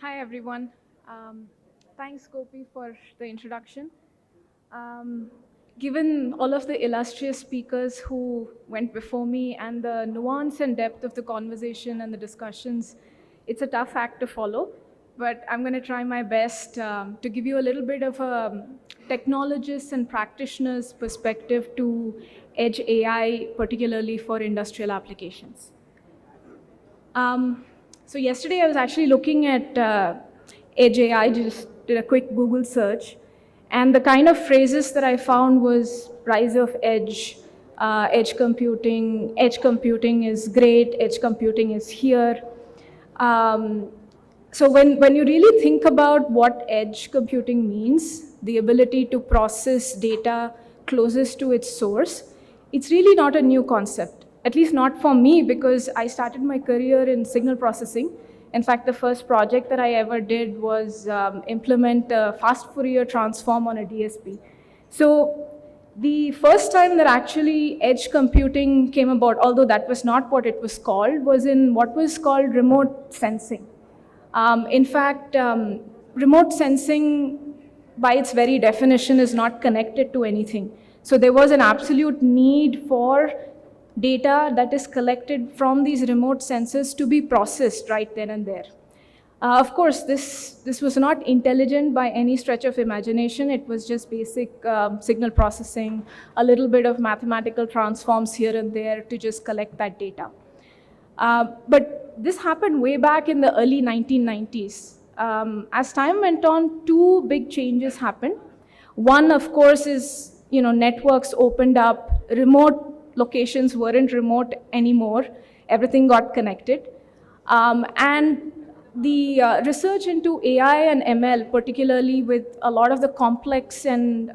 Hi, everyone. Um, Thanks, Gopi, for the introduction. Um, Given all of the illustrious speakers who went before me and the nuance and depth of the conversation and the discussions, it's a tough act to follow, but I'm going to try my best to give you a little bit of a technologist and practitioner's perspective to edge AI, particularly for industrial applications. Um, so yesterday I was actually looking at Edge AI, just did a quick Google search, and the kind of phrases that I found was rise of edge, edge computing is great, edge computing is here. Um, so when you really think about what edge computing means, the ability to process data closest to its source, it's really not a new concept, at least not for me, because I started my career in signal processing. In fact, the first project that I ever did was implement a fast Fourier transform on a DSP. So the first time that actually edge computing came about, although that was not what it was called, was in what was called remote sensing. In fact, remote sensing, by its very definition, is not connected to anything. So there was an absolute need for data that is collected from these remote sensors to be processed right then and there. Of course, this was not intelligent by any stretch of imagination. It was just basic signal processing, a little bit of mathematical transforms here and there to just collect that data. But this happened way back in the early 1990s. As time went on, two big changes happened. One, of course, is networks opened up, remote locations weren't remote anymore, everything got connected. And the research into AI and ML, particularly with a lot of the complex and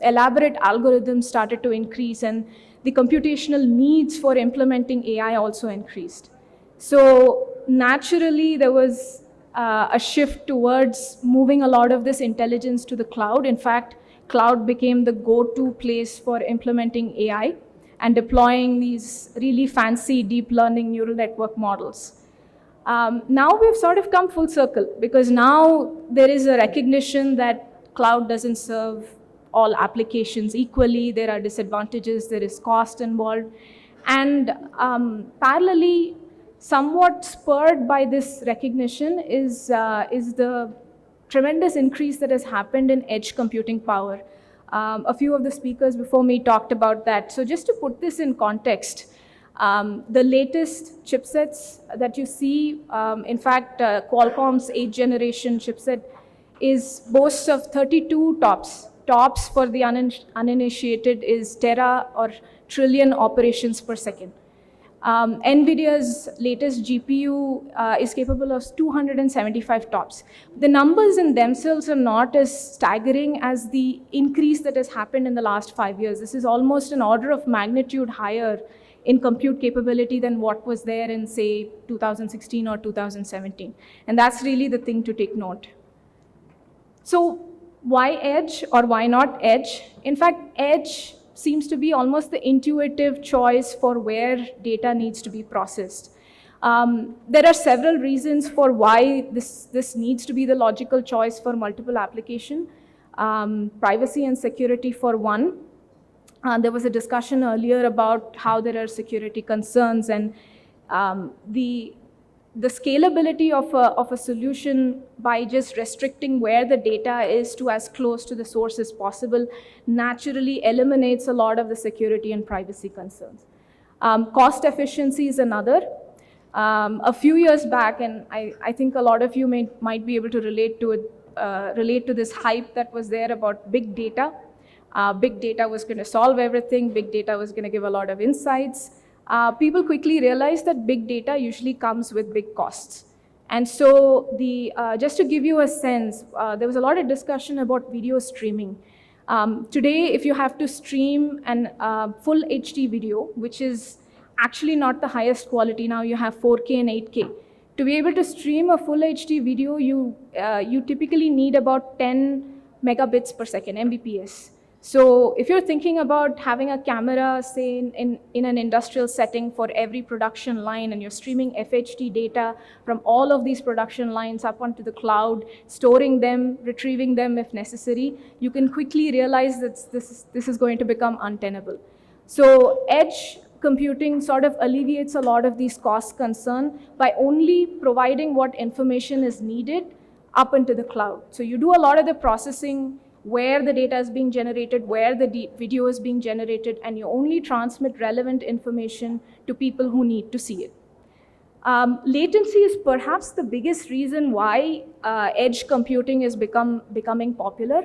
elaborate algorithms, started to increase, and the computational needs for implementing AI also increased. So naturally, there was a shift towards moving a lot of this intelligence to the cloud. In fact, cloud became the go-to place for implementing AI and deploying these really fancy deep learning neural network models. Now we've sort of come full circle, because now there is a recognition that cloud doesn't serve all applications equally. There are disadvantages, there is cost involved. And parallelly, somewhat spurred by this recognition is the tremendous increase that has happened in edge computing power. A few of the speakers before me talked about that. So just to put this in context, the latest chipsets that you see, in fact, Qualcomm's 8th generation chipset boasts of 32 tops. Tops for the uninitiated is tera or trillion operations per second. NVIDIA's latest GPU is capable of 275 tops. The numbers in themselves are not as staggering as the increase that has happened in the last 5 years. This is almost an order of magnitude higher in compute capability than what was there in, say, 2016 or 2017. And that's really the thing to take note. So why edge or why not edge? In fact, edge seems to be almost the intuitive choice for where data needs to be processed. There are several reasons for why this needs to be the logical choice for multiple application. Privacy and security for one. There was a discussion earlier about how there are security concerns, and the scalability of a solution by just restricting where the data is to as close to the source as possible naturally eliminates a lot of the security and privacy concerns. Cost efficiency is another. A few years back, and I think a lot of you might be able to relate to this hype that was there about big data. Big data was going to solve everything. Big data was going to give a lot of insights. People quickly realized that big data usually comes with big costs. And so just to give you a sense, there was a lot of discussion about video streaming. Today, if you have to stream an full HD video, which is actually not the highest quality, now you have 4K and 8K. To be able to stream a full HD video, you typically need about 10 megabits per second, Mbps. So if you're thinking about having a camera, say in an industrial setting for every production line, and you're streaming FHD data from all of these production lines up onto the cloud, storing them, retrieving them if necessary, you can quickly realize that this is going to become untenable. So edge computing sort of alleviates a lot of these cost concern by only providing what information is needed up into the cloud. So you do a lot of the processing where the data is being generated, where the video is being generated, and you only transmit relevant information to people who need to see it. Latency is perhaps the biggest reason why edge computing is becoming popular.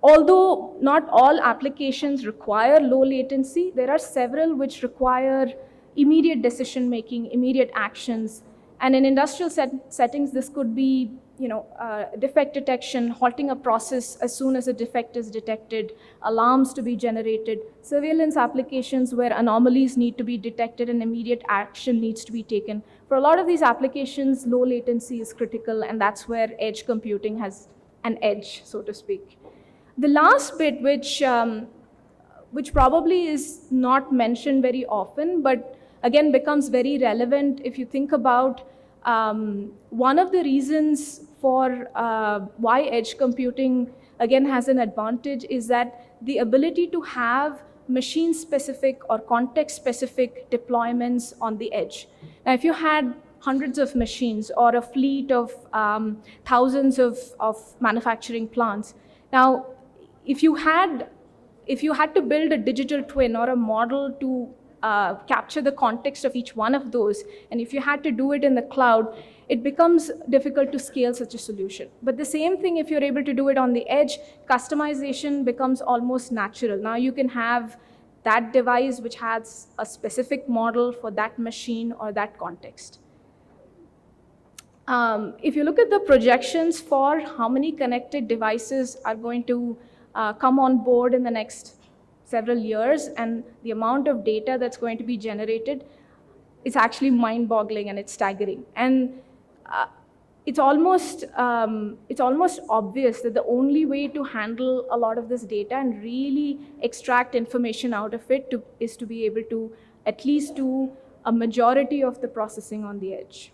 Although not all applications require low latency, there are several which require immediate decision making, immediate actions. And in industrial settings, this could be defect detection, halting a process as soon as a defect is detected, alarms to be generated, surveillance applications where anomalies need to be detected and immediate action needs to be taken. For a lot of these applications, low latency is critical, and that's where edge computing has an edge, so to speak. The last bit, which probably is not mentioned very often, but again becomes very relevant if you think about one of the reasons for why edge computing again has an advantage is that the ability to have machine-specific or context-specific deployments on the edge. Now, if you had hundreds of machines or a fleet of thousands of manufacturing plants, now, if you had to build a digital twin or a model to capture the context of each one of those, and if you had to do it in the cloud, it becomes difficult to scale such a solution. But the same thing, if you're able to do it on the edge, customization becomes almost natural. Now you can have that device which has a specific model for that machine or that context. If you look at the projections for how many connected devices are going to come on board in the next several years, and the amount of data that's going to be generated, it's actually mind-boggling and it's staggering. And it's almost obvious that the only way to handle a lot of this data and really extract information out of it is to be able to at least do a majority of the processing on the edge.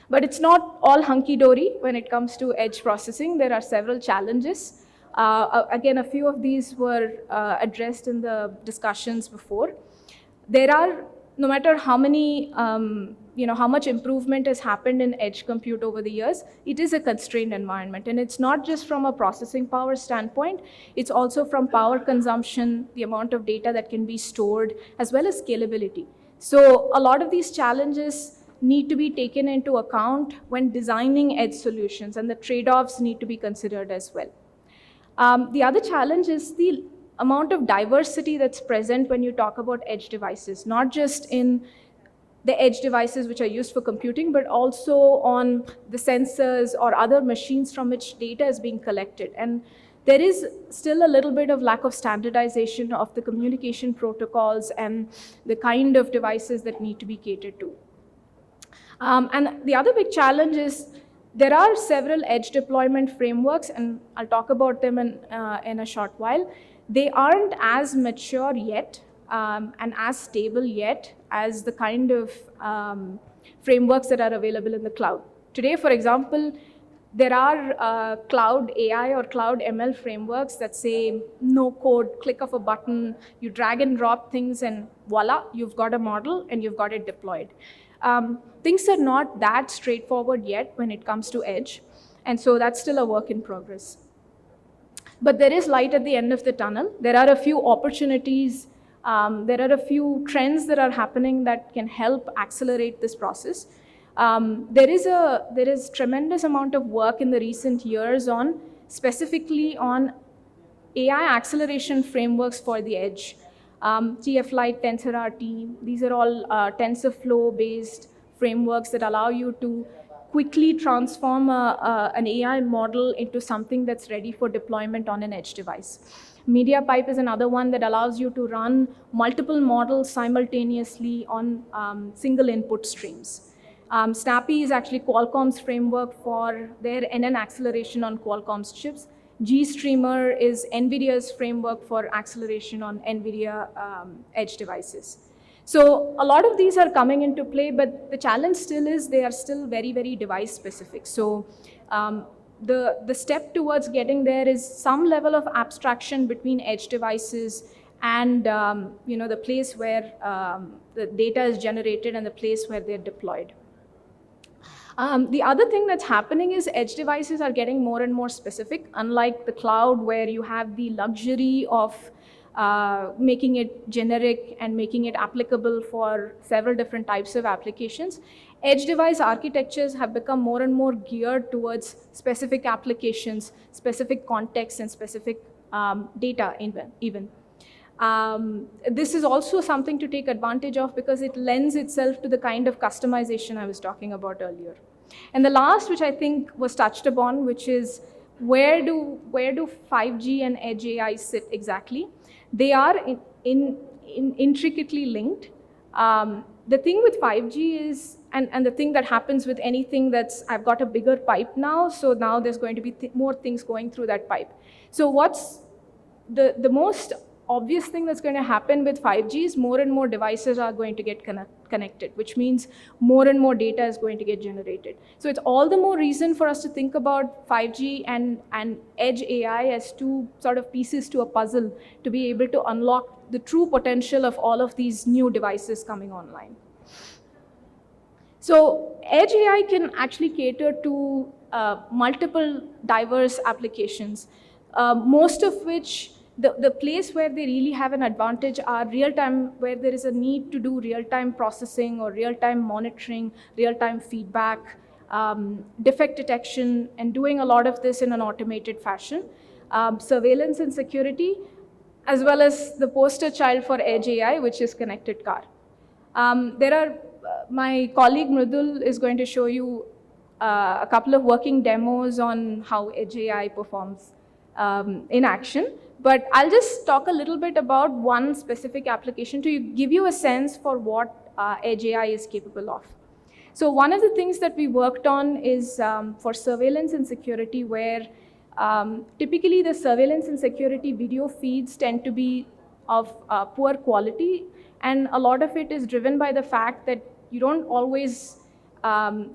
But it's not all hunky-dory when it comes to edge processing. There are several challenges. Again, a few of these were addressed in the discussions before. There are, no matter how many, how much improvement has happened in edge compute over the years, it is a constrained environment. And it's not just from a processing power standpoint, it's also from power consumption, the amount of data that can be stored, as well as scalability. So a lot of these challenges need to be taken into account when designing edge solutions, and the trade-offs need to be considered as well. The other challenge is the amount of diversity that's present when you talk about edge devices, not just in the edge devices which are used for computing, but also on the sensors or other machines from which data is being collected. And there is still a little bit of lack of standardization of the communication protocols and the kind of devices that need to be catered to. And the other big challenge is there are several edge deployment frameworks, and I'll talk about them in a short while. They aren't as mature yet and as stable yet as the kind of frameworks that are available in the cloud. Today, for example, there are cloud AI or cloud ML frameworks that say no code, click of a button, you drag and drop things, and voila, you've got a model and you've got it deployed. Things are not that straightforward yet when it comes to edge, and so that's still a work in progress. But there is light at the end of the tunnel. There are a few opportunities, there are a few trends that are happening that can help accelerate this process. There is tremendous amount of work in the recent years on specifically on AI acceleration frameworks for the edge. TF-Lite, TensorRT, these are all TensorFlow-based frameworks that allow you to quickly transform an AI model into something that's ready for deployment on an edge device. MediaPipe is another one that allows you to run multiple models simultaneously on single input streams. Snappy is actually Qualcomm's framework for their NN acceleration on Qualcomm's chips. GStreamer is NVIDIA's framework for acceleration on NVIDIA edge devices. So a lot of these are coming into play, but the challenge still is they are still very, very device specific. So the step towards getting there is some level of abstraction between edge devices and the place where the data is generated and the place where they're deployed. The other thing that's happening is edge devices are getting more and more specific, unlike the cloud where you have the luxury of making it generic and making it applicable for several different types of applications. Edge device architectures have become more and more geared towards specific applications, specific contexts, and specific data even. This is also something to take advantage of because it lends itself to the kind of customization I was talking about earlier. And the last, which I think was touched upon, which is where do 5G and edge AI sit exactly? They are intricately linked. The thing with 5G is, and the thing that happens with anything that's, I've got a bigger pipe now, so now there's going to be more things going through that pipe. So what's the most obvious thing that's going to happen with 5G is more and more devices are going to get connected, which means more and more data is going to get generated. So it's all the more reason for us to think about 5G and edge AI as two sort of pieces to a puzzle to be able to unlock the true potential of all of these new devices coming online. So edge AI can actually cater to multiple diverse applications, most of which the place where they really have an advantage are real-time, where there is a need to do real-time processing or real-time monitoring, real-time feedback, defect detection, and doing a lot of this in an automated fashion. Surveillance and security, as well as the poster child for edge AI, which is connected car. My colleague Mridul is going to show you a couple of working demos on how edge AI performs in action. But I'll just talk a little bit about one specific application to give you a sense for what edge AI is capable of. So one of the things that we worked on is for surveillance and security, where typically the surveillance and security video feeds tend to be of poor quality, and a lot of it is driven by the fact that you don't always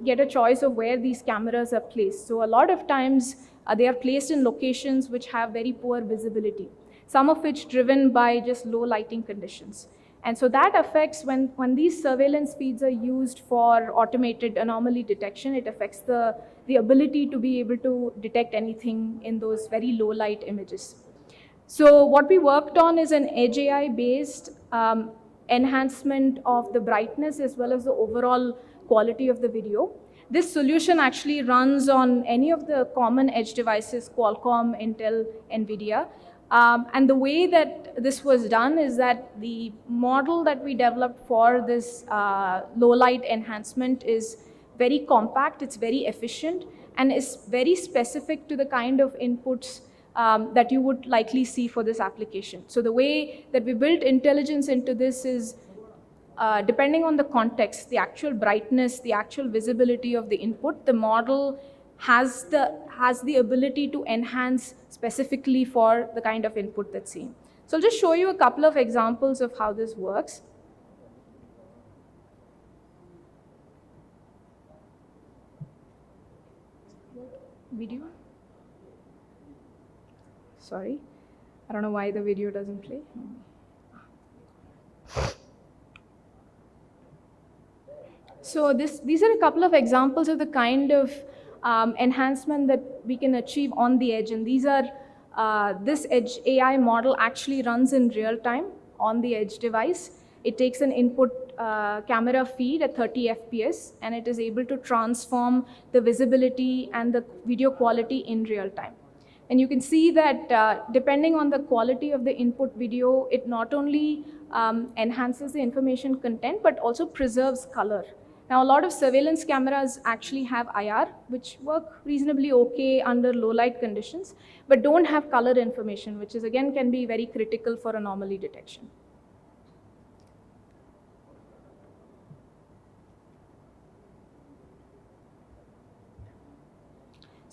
get a choice of where these cameras are placed. So a lot of times they are placed in locations which have very poor visibility, some of which driven by just low lighting conditions. And so that affects when these surveillance feeds are used for automated anomaly detection, it affects the ability to be able to detect anything in those very low light images. So what we worked on is an edge AI based enhancement of the brightness as well as the overall quality of the video. This solution actually runs on any of the common edge devices, Qualcomm, Intel, NVIDIA. And the way that this was done is that the model that we developed for this low light enhancement is very compact, it's very efficient, and is very specific to the kind of inputs that you would likely see for this application. So the way that we built intelligence into this is depending on the context, the actual brightness, the actual visibility of the input, the model has the ability to enhance specifically for the kind of input that's seen. So I'll just show you a couple of examples of how this works. Video? Sorry, I don't know why the video doesn't play. So these are a couple of examples of the kind of enhancement that we can achieve on the edge. And these are, this edge AI model actually runs in real time on the edge device. It takes an input camera feed at 30 FPS, and it is able to transform the visibility and the video quality in real time. And you can see that depending on the quality of the input video, it not only enhances the information content, but also preserves color. Now, a lot of surveillance cameras actually have IR, which work reasonably okay under low light conditions, but don't have color information, which is again can be very critical for anomaly detection.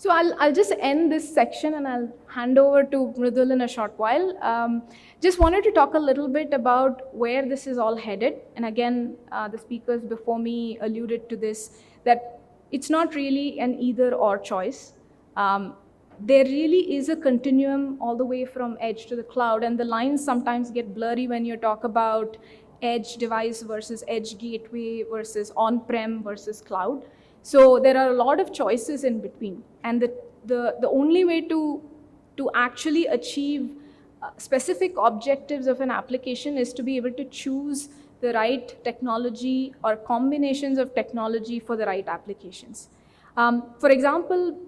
So I'll just end this section and I'll hand over to Mridul in a short while. Just wanted to talk a little bit about where this is all headed. And again, the speakers before me alluded to this, that it's not really an either or choice. There really is a continuum all the way from edge to the cloud, and the lines sometimes get blurry when you talk about edge device versus edge gateway versus on-prem versus cloud. So there are a lot of choices in between, and the only way to actually achieve specific objectives of an application is to be able to choose the right technology or combinations of technology for the right applications. For example,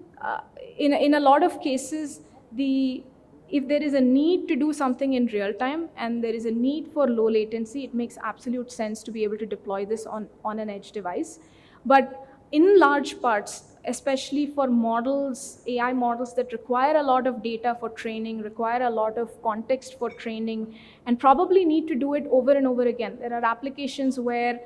in a lot of cases, if there is a need to do something in real time and there is a need for low latency, it makes absolute sense to be able to deploy this on an edge device. But in large parts, especially for models, AI models that require a lot of data for training, require a lot of context for training, and probably need to do it over and over again. There are applications where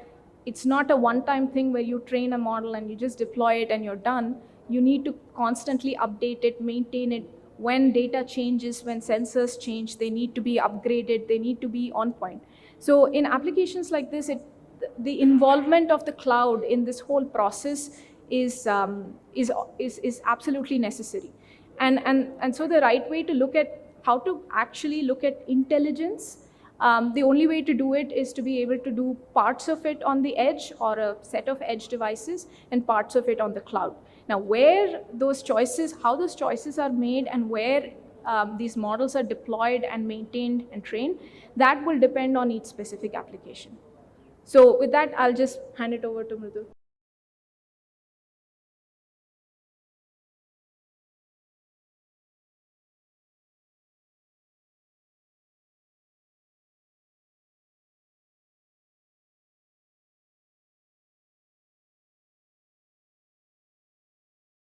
it's not a one-time thing where you train a model and you just deploy it and you're done. You need to constantly update it, maintain it. When data changes, when sensors change, they need to be upgraded, they need to be on point. So in applications like this, the involvement of the cloud in this whole process is absolutely necessary. And so the right way to look at how to actually look at intelligence, the only way to do it is to be able to do parts of it on the edge or a set of edge devices and parts of it on the cloud. Now, where those choices, how those choices are made and where these models are deployed and maintained and trained, that will depend on each specific application. So with that, I'll just hand it over to Mridu.